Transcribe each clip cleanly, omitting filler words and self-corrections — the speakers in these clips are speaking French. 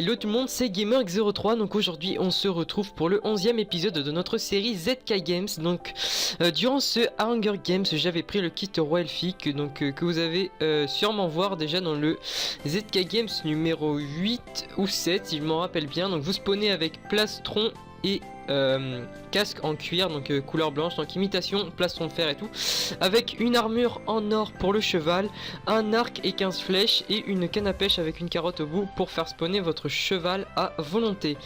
Hello tout le monde, c'est Gamerx03. Donc aujourd'hui on se retrouve pour le 11e épisode de notre série ZK Games. Donc durant ce Hunger Games, j'avais pris le kit Royal Elfique, donc que vous avez sûrement voir déjà dans le ZK Games numéro 8 ou 7 si je m'en rappelle bien. Donc vous spawnez avec plastron et casque en cuir, donc couleur blanche, donc imitation plastron de fer et tout, avec une armure en or pour le cheval, un arc et 15 flèches et une canne à pêche avec une carotte au bout pour faire spawner votre cheval à volonté.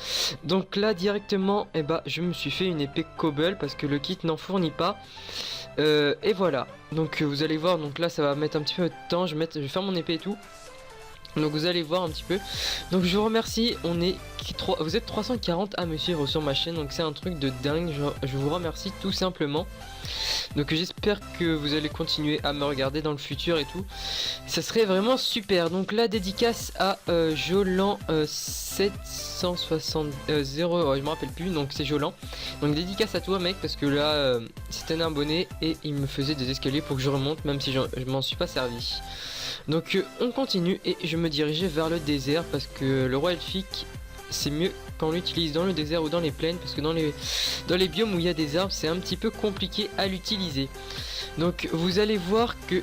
Donc là directement je me suis fait une épée cobble parce que le kit n'en fournit pas. Et voilà, donc vous allez voir, donc là ça va mettre un petit peu de temps, je vais faire mon épée et tout. Donc vous allez voir un petit peu. Donc je vous remercie, vous êtes 340 à me suivre sur ma chaîne, donc c'est un truc de dingue, je vous remercie tout simplement. Donc j'espère que vous allez continuer à me regarder dans le futur et tout, ça serait vraiment super. Donc la dédicace à Jolan 760 0, je me rappelle plus, donc c'est Jolan. Donc dédicace à toi mec, parce que là c'est un abonné et il me faisait des escaliers pour que je remonte, même si je m'en suis pas servi. Donc on continue et je me dirigeais vers le désert parce que le roi elfique c'est mieux quand on l'utilise dans le désert ou dans les plaines, parce que dans les biomes où il y a des arbres c'est un petit peu compliqué à l'utiliser. Donc vous allez voir que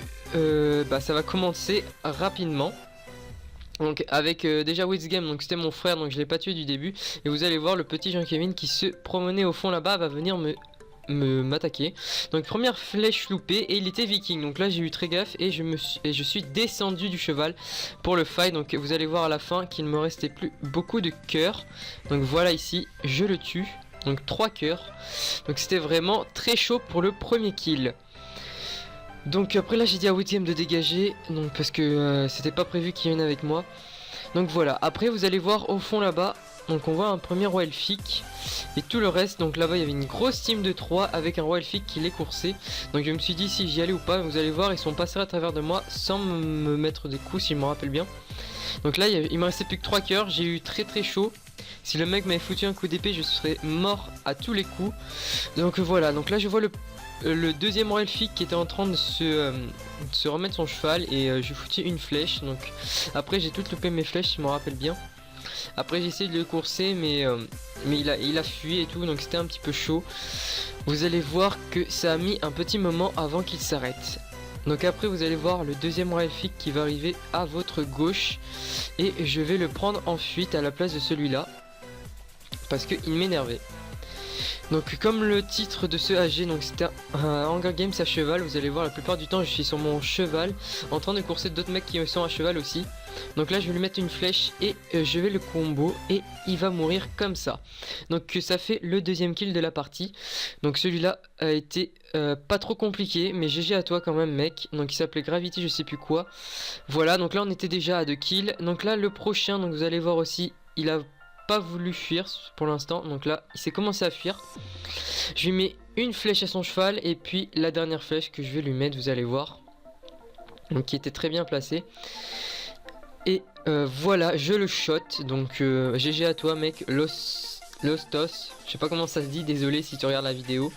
ça va commencer rapidement. Donc avec déjà Witzgame, donc c'était mon frère, donc je l'ai pas tué du début, et vous allez voir le petit Jean-Kevin qui se promenait au fond là-bas va venir m'attaquer. Donc première flèche loupée et il était viking, donc là j'ai eu très gaffe et je suis descendu du cheval pour le fight. Donc vous allez voir à la fin qu'il me restait plus beaucoup de cœurs, donc voilà ici je le tue, donc 3 cœurs, donc c'était vraiment très chaud pour le premier kill. Donc après là j'ai dit à Witzgame de dégager, donc parce que c'était pas prévu qu'il vienne avec moi. Donc voilà, après vous allez voir au fond là-bas, donc on voit un premier roi elfique et tout le reste. Donc là-bas il y avait une grosse team de 3 avec un roi elfique qui les coursait. Donc je me suis dit si j'y allais ou pas. Vous allez voir, ils sont passés à travers de moi sans me mettre des coups si je me rappelle bien. Donc là il me restait plus que 3 cœurs, j'ai eu très chaud. Si le mec m'avait foutu un coup d'épée je serais mort à tous les coups. Donc voilà, donc là je vois le deuxième roi elfique qui était en train de se remettre son cheval et je lui foutais une flèche. Donc après j'ai tout loupé mes flèches si je me rappelle bien. Après j'ai essayé de le courser mais il a fui et tout, donc c'était un petit peu chaud. Vous allez voir que ça a mis un petit moment avant qu'il s'arrête. Donc après vous allez voir le deuxième roi elfique qui va arriver à votre gauche et je vais le prendre en fuite à la place de celui-là parce qu'il m'énervait. Donc comme le titre de ce AG, donc c'était un Hunger Games à cheval, vous allez voir la plupart du temps je suis sur mon cheval en train de courser d'autres mecs qui sont à cheval aussi. Donc là je vais lui mettre une flèche et je vais le combo et il va mourir comme ça. Donc ça fait le deuxième kill de la partie. Donc celui-là a été pas trop compliqué, mais GG à toi quand même mec. Donc il s'appelait Gravity je sais plus quoi. Voilà, donc là on était déjà à 2 kills. Donc là le prochain, donc vous allez voir aussi, il a pas voulu fuir pour l'instant, donc là il s'est commencé à fuir. Je lui mets une flèche à son cheval et puis la dernière flèche que je vais lui mettre, vous allez voir, donc qui était très bien placée. Et voilà, je le shot. Donc GG à toi mec, Lostos, je sais pas comment ça se dit, désolé si tu regardes la vidéo.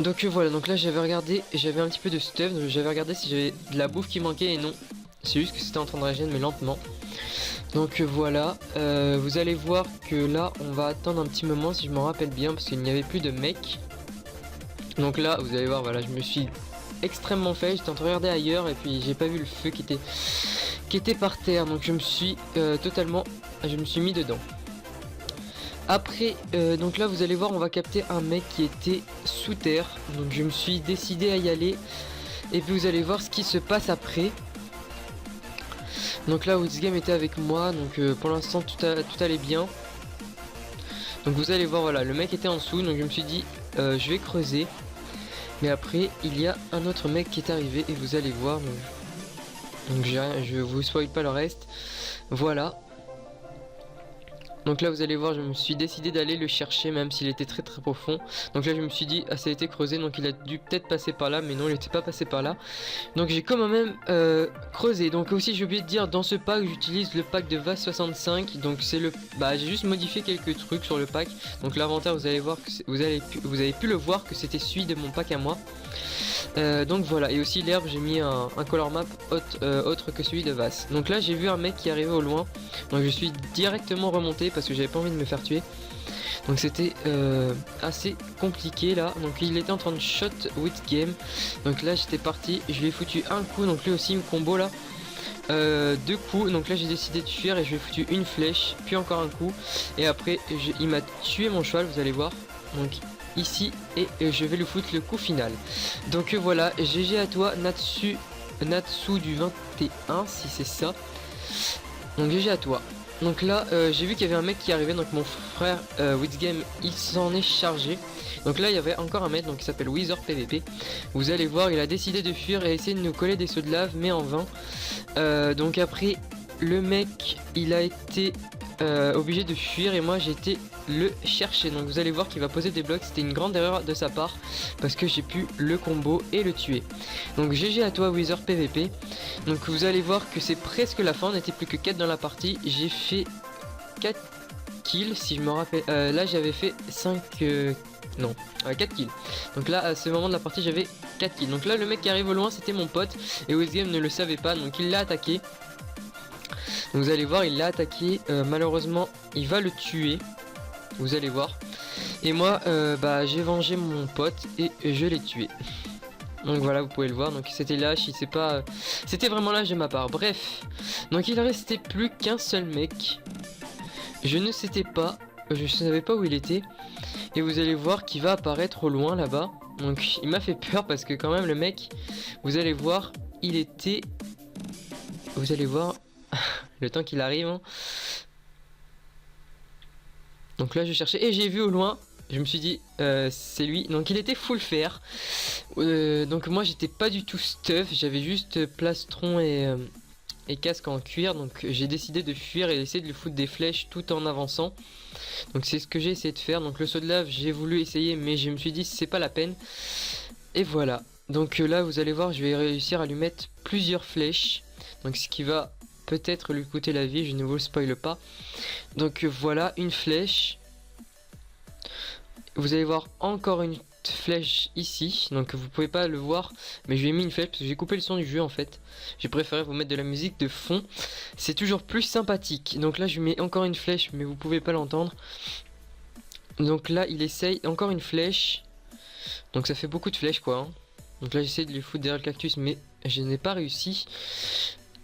Donc voilà, donc là j'avais regardé, j'avais un petit peu de stuff, donc j'avais regardé si j'avais de la bouffe qui manquait et non, c'est juste que c'était en train de régénérer mais lentement. Donc voilà, vous allez voir que là on va attendre un petit moment si je m'en rappelle bien parce qu'il n'y avait plus de mecs. Donc là vous allez voir, voilà, je me suis extrêmement fait, j'étais en train de regarder ailleurs et puis j'ai pas vu le feu qui était par terre, donc je me suis mis dedans. Après donc là vous allez voir, on va capter un mec qui était sous terre, donc je me suis décidé à y aller et puis vous allez voir ce qui se passe après. Donc là Witzgame était avec moi, donc pour l'instant tout allait bien. Donc vous allez voir, voilà, le mec était en dessous, donc je me suis dit je vais creuser. Mais après il y a un autre mec qui est arrivé et vous allez voir, donc je vous spoil pas le reste. Voilà. Donc là vous allez voir, je me suis décidé d'aller le chercher même s'il était très profond. Donc là je me suis dit, ah ça a été creusé, donc il a dû peut-être passer par là, mais non il n'était pas passé par là. Donc j'ai quand même creusé. Donc aussi j'ai oublié de dire, dans ce pack j'utilise le pack de VAS 65. Donc c'est j'ai juste modifié quelques trucs sur le pack. Donc l'inventaire vous allez voir que vous avez pu le voir que c'était celui de mon pack à moi. Donc voilà, et aussi l'herbe, j'ai mis un color map autre que celui de Vass. Donc là j'ai vu un mec qui arrivait au loin, donc je suis directement remonté parce que j'avais pas envie de me faire tuer. Donc c'était assez compliqué là. Donc il était en train de shot with game. Donc là j'étais parti, je lui ai foutu un coup, donc lui aussi une combo là. Deux coups, donc là j'ai décidé de fuir et je lui ai foutu une flèche, puis encore un coup. Et après il m'a tué mon cheval, vous allez voir. Donc ici, et je vais lui foutre le coup final. Donc voilà, GG à toi Natsu du 21 si c'est ça. Donc GG à toi. Donc là j'ai vu qu'il y avait un mec qui arrivait, donc mon frère Witzgame il s'en est chargé. Donc là il y avait encore un mec donc qui s'appelle Wizard PVP. Vous allez voir, il a décidé de fuir et essayer de nous coller des sauts de lave, mais en vain. Donc après le mec il a été obligé de fuir et moi j'ai été le chercher. Donc vous allez voir qu'il va poser des blocs, c'était une grande erreur de sa part parce que j'ai pu le combo et le tuer. Donc GG à toi Wizard PVP. Donc vous allez voir que c'est presque la fin, on n'était plus que 4 dans la partie. J'ai fait 4 kills si je me rappelle. Là j'avais fait 5 non, 4 kills. Donc là à ce moment de la partie j'avais 4 kills. Donc là le mec qui arrive au loin c'était mon pote et Wizgame ne le savait pas, donc il l'a attaqué. Donc vous allez voir, il l'a attaqué, malheureusement il va le tuer. Vous allez voir. Et moi bah j'ai vengé mon pote et je l'ai tué. Donc voilà, vous pouvez le voir, donc c'était lâche, il sait pas, c'était vraiment lâche de ma part. Bref, donc il restait plus qu'un seul mec. Je ne savais pas où il était. Et vous allez voir qu'il va apparaître au loin là-bas. Donc il m'a fait peur parce que quand même le mec, vous allez voir, il était, vous allez voir le temps qu'il arrive, hein. Donc là je cherchais et j'ai vu au loin. Je me suis dit c'est lui. Donc il était full fer. Donc moi j'étais pas du tout stuff. J'avais juste plastron et casque en cuir. Donc j'ai décidé de fuir et d'essayer de lui foutre des flèches tout en avançant. Donc c'est ce que j'ai essayé de faire. Donc le saut de lave j'ai voulu essayer mais je me suis dit c'est pas la peine. Et voilà. Donc là vous allez voir je vais réussir à lui mettre plusieurs flèches. Donc ce qui va peut-être lui coûter la vie. Je ne vous le spoile pas. Donc voilà une flèche. Vous allez voir encore une flèche ici, donc vous pouvez pas le voir, mais je lui ai mis une flèche parce que j'ai coupé le son du jeu en fait. J'ai préféré vous mettre de la musique de fond, c'est toujours plus sympathique. Donc là je lui mets encore une flèche, mais vous pouvez pas l'entendre. Donc là il essaye encore une flèche, donc ça fait beaucoup de flèches quoi, hein. Donc là j'essaie de lui foutre derrière le cactus, mais je n'ai pas réussi.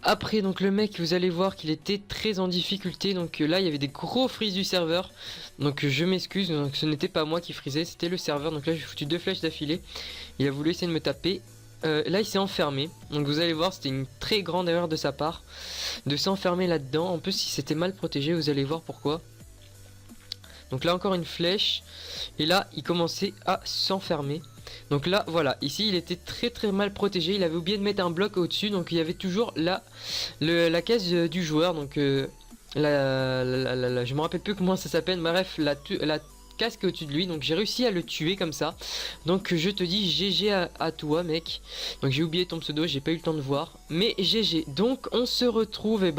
Après donc le mec vous allez voir qu'il était très en difficulté. Donc là il y avait des gros freeze du serveur. Donc je m'excuse, donc ce n'était pas moi qui frisais, c'était le serveur. Donc là j'ai foutu 2 flèches d'affilée. Il a voulu essayer de me taper. Là il s'est enfermé. Donc vous allez voir c'était une très grande erreur de sa part de s'enfermer là-dedans. En plus il s'était mal protégé, vous allez voir pourquoi. Donc là encore une flèche. Et là il commençait à s'enfermer. Donc là voilà, ici il était très mal protégé. Il avait oublié de mettre un bloc au-dessus. Donc il y avait toujours là la case du joueur. Donc je me rappelle plus comment ça s'appelle. Bref, la casque au-dessus de lui. Donc j'ai réussi à le tuer comme ça. Donc je te dis GG à toi mec. Donc j'ai oublié ton pseudo, j'ai pas eu le temps de voir. Mais GG. Donc on se retrouve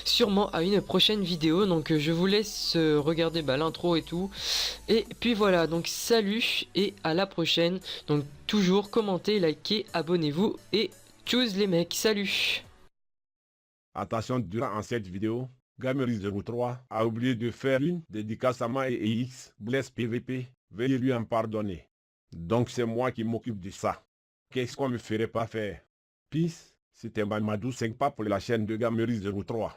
sûrement à une prochaine vidéo. Donc je vous laisse regarder l'intro et tout. Et puis voilà, donc salut et à la prochaine. Donc toujours commentez, likez, abonnez-vous et tchuss les mecs, salut. Attention, durant cette vidéo, Gameris03 a oublié de faire une dédicace à moi et EX, Bless PVP. Veuillez lui en pardonner. Donc c'est moi qui m'occupe de ça. Qu'est-ce qu'on me ferait pas faire? Peace, c'était Mamadou 5 pas pour la chaîne de Gameris03.